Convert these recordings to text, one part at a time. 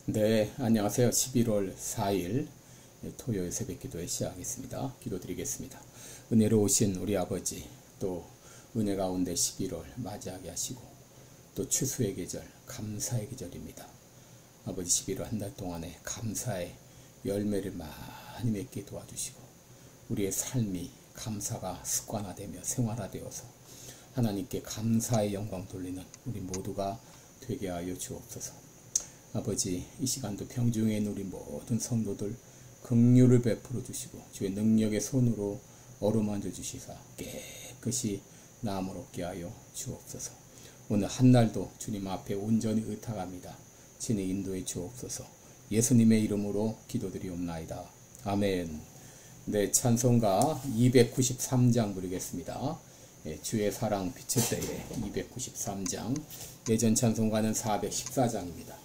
네, 안녕하세요. 11월 4일 토요일 새벽 기도회 시작하겠습니다. 기도드리겠습니다. 은혜로우신 우리 아버지, 또 은혜 가운데 11월 맞이하게 하시고 또 추수의 계절, 감사의 계절입니다. 아버지, 11월 한 달 동안에 감사의 열매를 많이 맺게 도와주시고 우리의 삶이 감사가 습관화되며 생활화되어서 하나님께 감사의 영광 돌리는 우리 모두가 되게 하여 주옵소서. 아버지, 이 시간도 병중에 있는 우리 모든 성도들 긍휼을 베풀어 주시고 주의 능력의 손으로 어루만져 주시사 깨끗이 나음을 얻게 하여 주옵소서. 오늘 한날도 주님 앞에 온전히 의탁합니다. 친히 인도해 주옵소서. 예수님의 이름으로 기도드리옵나이다. 아멘. 네, 찬송가 293장 부르겠습니다. 주의 사랑 빛의 때에 293장. 예전 찬송가는 414장입니다.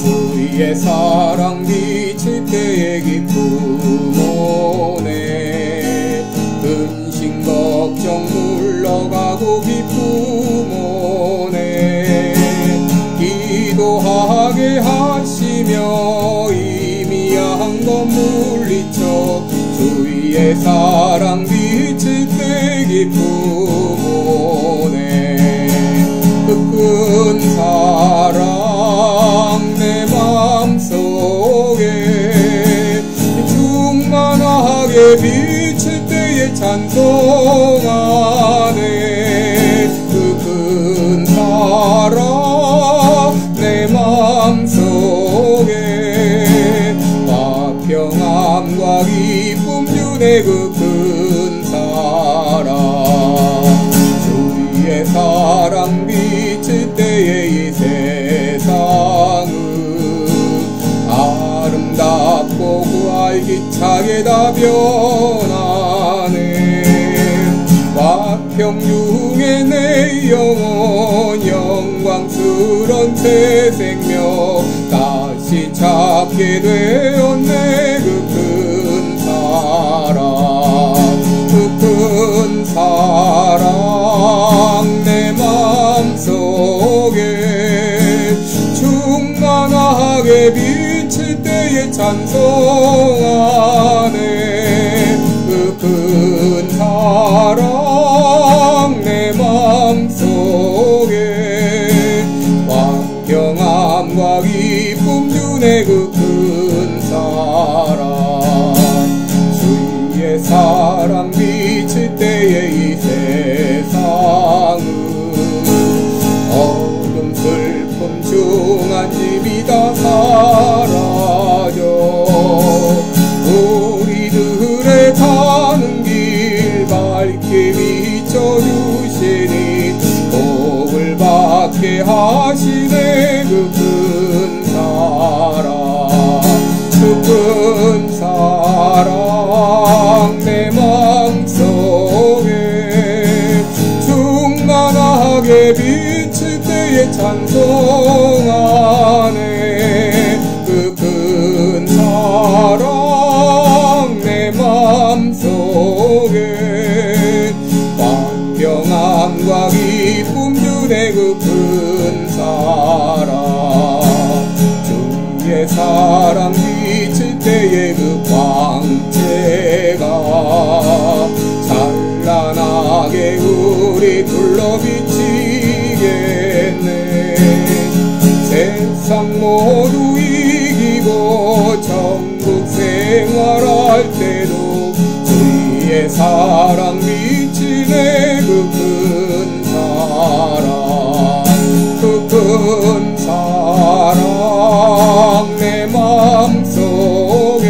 주의 사랑 비칠 때에 기쁨 오네. 근심 걱정 물러가고 기쁨 오네. 기도하게 하시며 희미한 것 물리쳐 주의 사랑 비칠 때 기쁨 오네. 그 큰 사랑 내 맘속에 충만하게 비칠 때에 찬송하네. 그 큰 사랑 내 맘속에 화평함과 기쁨 주네. 그 큰 사랑 주의 사랑 비칠 때에 이 세상은 아름답고 그 알기차게 다 변하네. 화평 중에 내 영혼 영광스런 새 생명 다시 찾게 되었네. 그 큰 사랑 그 큰 사랑 내 맘속에 충만하게 비칠 때에 찬송하네. 그 큰 사랑 내 맘속에 화평함과 기쁨 주네. 그 큰 사랑 주의 사랑 비칠 때에 이 세상은 어둠 슬픔 중한 짐이 다 사라져 우리들의 가는 길 밝게 비춰주시니 복을 받게 하시네. 그 큰 사랑 그 큰 사랑 내 맘속에 충만하게 비칠 때에 찬송하네. 그 큰 사랑 내 맘속에 화평함과 기쁨 주네. 그 큰 사랑 주의 사랑 비칠 때에 그 광채가 찬란하게 우리 둘러 비치겠네. 세상 모두 이기고 천국 생활할 때도 주의 사랑 비치네. 그 큰 사랑 그 큰 사랑 내 맘속에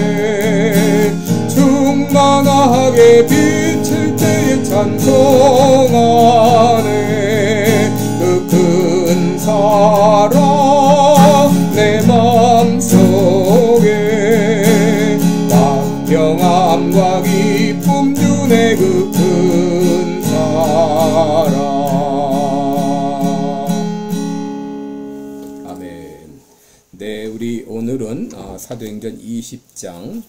충만하게 비칠 때에 찬송하네. 그 큰 사랑 내 맘속에 화평함과 기쁨 주네. 그 큰 사랑. 아멘. 네, 우리 오늘은 사도행전 20장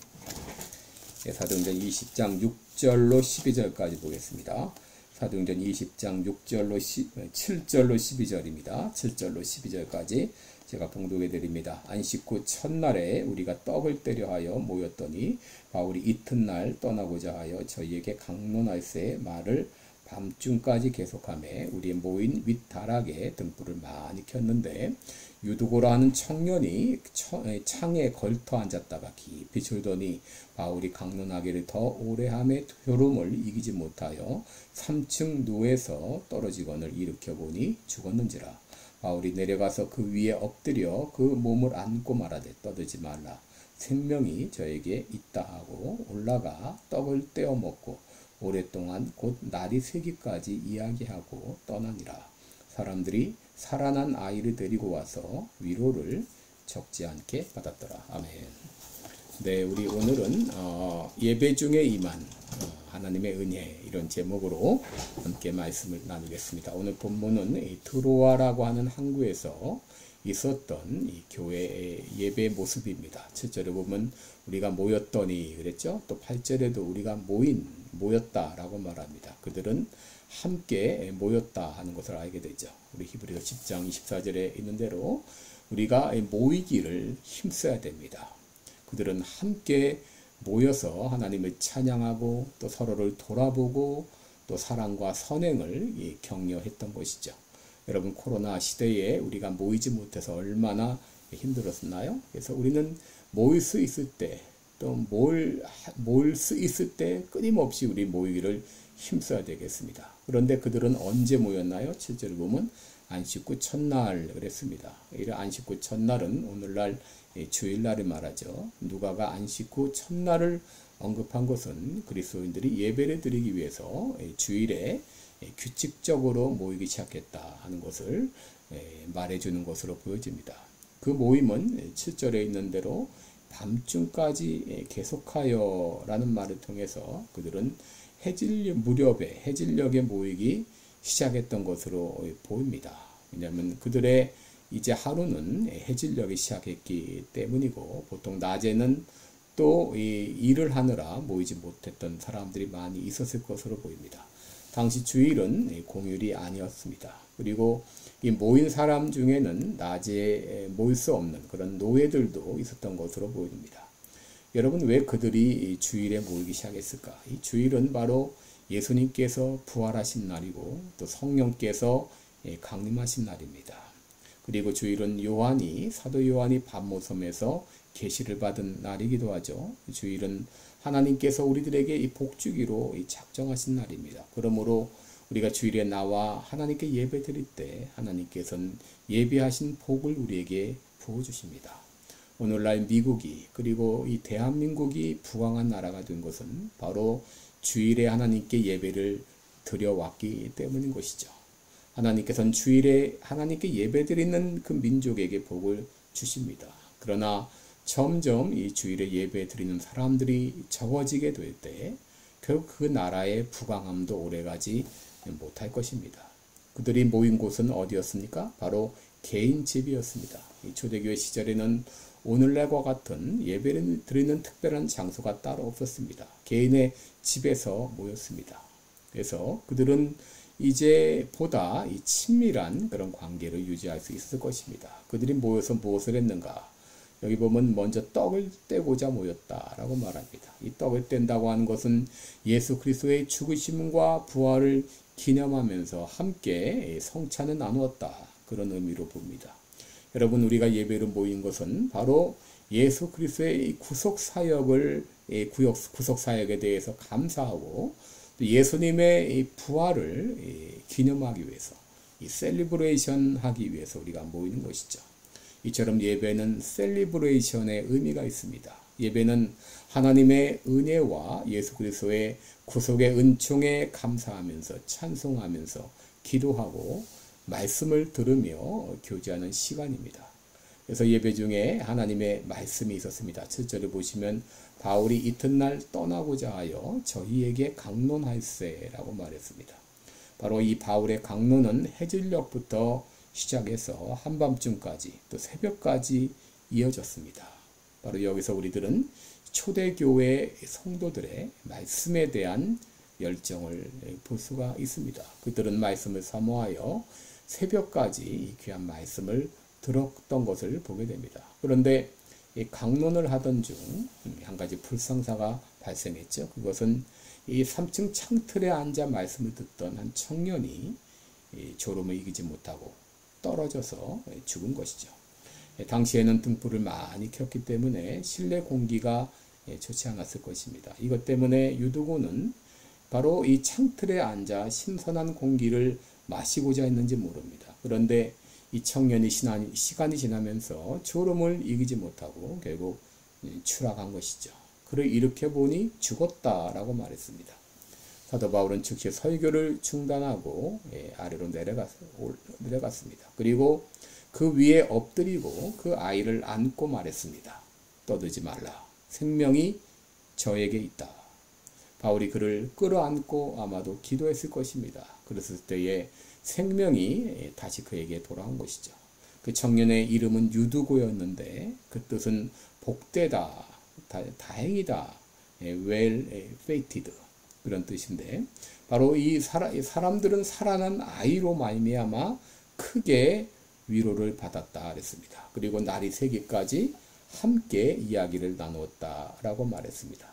사도행전 20장 6절로 12절까지 보겠습니다. 사도행전 20장 7절로 12절입니다. 7절로 12절까지 제가 봉독해 드립니다. 안식 후 첫날에 우리가 떡을 떼려 하여 모였더니 바울이 이튿날 떠나고자 하여 저희에게 강론할세 말을 밤중까지 계속하며 우리 모인 윗다락에 등불을 많이 켰는데 유두고라 하는 청년이 창에 걸터 앉았다가 깊이 졸더니 바울이 강론하기를 더 오래 함에 졸음을 이기지 못하여 3층 누에서 떨어지건을 일으켜 보니 죽었는지라. 바울이 내려가서 그 위에 엎드려 그 몸을 안고 말하되 떠들지 말라. 생명이 저에게 있다 하고 올라가 떡을 떼어 먹고 오랫동안 곧 날이 새기까지 이야기하고 떠나니라. 사람들이 살아난 아이를 데리고 와서 위로를 적지 않게 받았더라. 아멘. 네, 우리 오늘은 예배 중에 임한 하나님의 은혜 이런 제목으로 함께 말씀을 나누겠습니다. 오늘 본문은 트로아라고 하는 항구에서 있었던 이 교회의 예배 모습입니다. 7절에 보면 우리가 모였더니 그랬죠. 또 8절에도 우리가 모였다라고 말합니다. 그들은 함께 모였다 하는 것을 알게 되죠. 우리 히브리서 10장 24절에 있는 대로 우리가 모이기를 힘써야 됩니다. 그들은 함께 모여서 하나님을 찬양하고 또 서로를 돌아보고 또 사랑과 선행을 격려했던 것이죠. 여러분, 코로나 시대에 우리가 모이지 못해서 얼마나 힘들었나요? 그래서 우리는 모일 수 있을 때, 또 모일 수 있을 때 끊임없이 우리 모이기를 힘써야 되겠습니다. 그런데 그들은 언제 모였나요? 7절을 보면 안식 후 첫날 그랬습니다. 이 안식 후 첫날은 오늘날 주일날을 말하죠. 누가가 안식 후 첫날을 언급한 것은 그리스도인들이 예배를 드리기 위해서 주일에 규칙적으로 모이기 시작했다 하는 것을 말해주는 것으로 보여집니다. 그 모임은 7절에 있는 대로 밤중까지 계속하여 라는 말을 통해서 그들은 무렵에 해질녘에 모이기 시작했던 것으로 보입니다. 왜냐하면 그들의 이제 하루는 해질녘에 시작했기 때문이고 보통 낮에는 또 일을 하느라 모이지 못했던 사람들이 많이 있었을 것으로 보입니다. 당시 주일은 공휴일이 아니었습니다. 그리고 이 모인 사람 중에는 낮에 모일 수 없는 그런 노예들도 있었던 것으로 보입니다. 여러분, 왜 그들이 주일에 모이기 시작했을까? 이 주일은 바로 예수님께서 부활하신 날이고 또 성령께서 강림하신 날입니다. 그리고 주일은 사도 요한이 밤모섬에서 계시를 받은 날이기도 하죠. 주일은 하나님께서 우리들에게 이 복주기로 작정하신 날입니다. 그러므로 우리가 주일에 나와 하나님께 예배 드릴 때 하나님께서는 예비하신 복을 우리에게 부어주십니다. 오늘날 미국이 그리고 이 대한민국이 부강한 나라가 된 것은 바로 주일에 하나님께 예배를 드려왔기 때문인 것이죠. 하나님께서는 주일에 하나님께 예배 드리는 그 민족에게 복을 주십니다. 그러나 점점 이 주일에 예배 드리는 사람들이 적어지게 될 때 결국 그 나라의 부강함도 오래가지 못할 것입니다. 그들이 모인 곳은 어디였습니까? 바로 개인 집이었습니다. 이 초대교회 시절에는 오늘날과 같은 예배를 드리는 특별한 장소가 따로 없었습니다. 개인의 집에서 모였습니다. 그래서 그들은 이제 보다 이 친밀한 그런 관계를 유지할 수 있을 것입니다. 그들이 모여서 무엇을 했는가? 여기 보면 먼저 떡을 떼고자 모였다라고 말합니다. 이 떡을 뗀다고 하는 것은 예수 그리스도의 죽으심과 부활을 기념하면서 함께 성찬을 나누었다. 그런 의미로 봅니다. 여러분, 우리가 예배로 모인 것은 바로 예수 그리스도의 구속 사역에 대해서 감사하고 또 예수님의 부활을 기념하기 위해서 셀리브레이션 하기 위해서 우리가 모이는 것이죠. 이처럼 예배는 셀리브레이션의 의미가 있습니다. 예배는 하나님의 은혜와 예수 그리스도의 구속의 은총에 감사하면서 찬송하면서 기도하고 말씀을 들으며 교제하는 시간입니다. 그래서 예배 중에 하나님의 말씀이 있었습니다. 7절을 보시면 바울이 이튿날 떠나고자 하여 저희에게 강론할세라고 말했습니다. 바로 이 바울의 강론은 해질녘부터 시작해서 한밤중까지 또 새벽까지 이어졌습니다. 바로 여기서 우리들은 초대교회 성도들의 말씀에 대한 열정을 볼 수가 있습니다. 그들은 말씀을 사모하여 새벽까지 이 귀한 말씀을 들었던 것을 보게 됩니다. 그런데 이 강론을 하던 중 한 가지 불상사가 발생했죠. 그것은 이 3층 창틀에 앉아 말씀을 듣던 한 청년이 졸음을 이기지 못하고 떨어져서 죽은 것이죠. 당시에는 등불을 많이 켰기 때문에 실내 공기가 좋지 않았을 것입니다. 이것 때문에 유두고는 바로 이 창틀에 앉아 신선한 공기를 마시고자 했는지 모릅니다. 그런데 이 청년이 시간이 지나면서 졸음을 이기지 못하고 결국 추락한 것이죠. 그를 일으켜보니 죽었다라고 말했습니다. 사도 바울은 즉시 설교를 중단하고 아래로 내려갔습니다. 그리고 그 위에 엎드리고 그 아이를 안고 말했습니다. 떠들지 말라. 생명이 저에게 있다. 바울이 그를 끌어안고 아마도 기도했을 것입니다. 그랬을 때에 생명이 다시 그에게 돌아온 것이죠. 그 청년의 이름은 유두고였는데 그 뜻은 복되다, 다행이다, well fated 그런 뜻인데 바로 이 사람들은 살아난 아이로 말미암아 크게 위로를 받았다 그랬습니다. 그리고 날이 새기까지 함께 이야기를 나누었다라고 말했습니다.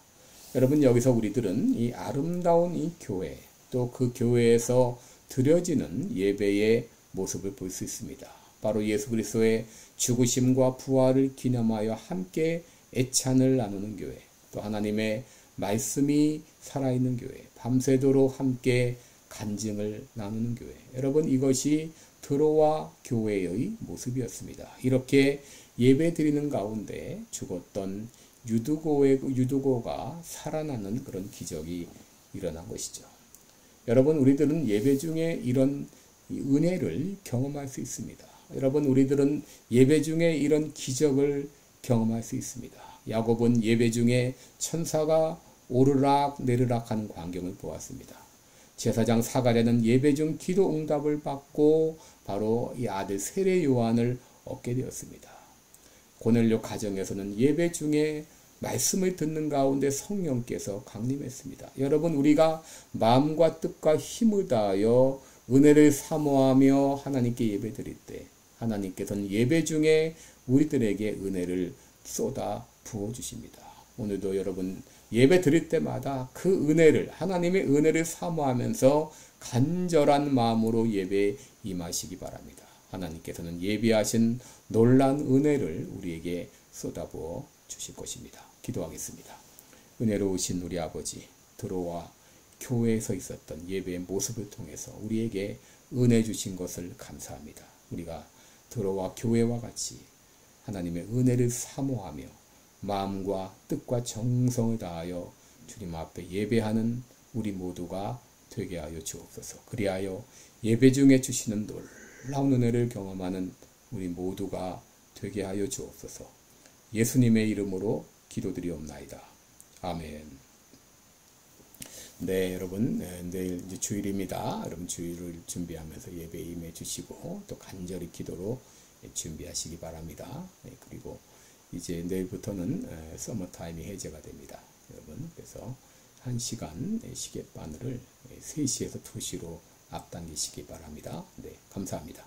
여러분 여기서 우리들은 이 아름다운 이 교회 또 그 교회에서 드려지는 예배의 모습을 볼 수 있습니다. 바로 예수 그리스도의 죽으심과 부활을 기념하여 함께 애찬을 나누는 교회, 또 하나님의 말씀이 살아있는 교회, 밤새도록 함께 간증을 나누는 교회. 여러분 이것이 드로아 교회의 모습이었습니다. 이렇게 예배 드리는 가운데 죽었던 유두고가 살아나는 그런 기적이 일어난 것이죠. 여러분 우리들은 예배 중에 이런 은혜를 경험할 수 있습니다. 여러분 우리들은 예배 중에 이런 기적을 경험할 수 있습니다. 야곱은 예배 중에 천사가 오르락 내리락 하는 광경을 보았습니다. 제사장 사가랴는 예배 중 기도 응답을 받고 바로 이 아들 세례 요한을 얻게 되었습니다. 고넬료 가정에서는 예배 중에 말씀을 듣는 가운데 성령께서 강림했습니다. 여러분 우리가 마음과 뜻과 힘을 다하여 은혜를 사모하며 하나님께 예배 드릴 때 하나님께서는 예배 중에 우리들에게 은혜를 쏟아 부어주십니다. 오늘도 여러분 예배 드릴 때마다 그 은혜를 하나님의 은혜를 사모하면서 간절한 마음으로 예배에 임하시기 바랍니다. 하나님께서는 예비하신 놀라운 은혜를 우리에게 쏟아부어 주실 것입니다. 기도하겠습니다. 은혜로우신 우리 아버지, 드로아 교회에서 있었던 예배의 모습을 통해서 우리에게 은혜 주신 것을 감사합니다. 우리가 드로아 교회와 같이 하나님의 은혜를 사모하며 마음과 뜻과 정성을 다하여 주님 앞에 예배하는 우리 모두가 되게 하여 주옵소서. 그리하여 예배 중에 주시는 놀라운 은혜를 경험하는 우리 모두가 되게 하여 주옵소서. 예수님의 이름으로 기도드리옵나이다. 아멘. 네, 여러분 내일 이제 주일입니다. 여러분 주일을 준비하면서 예배에 임해 주시고 또 간절히 기도로 준비하시기 바랍니다. 그리고 이제 내일부터는 서머타임이 해제가 됩니다. 여러분 그래서 1시간 시계바늘을 3시에서 2시로 앞당기시기 바랍니다. 네, 감사합니다.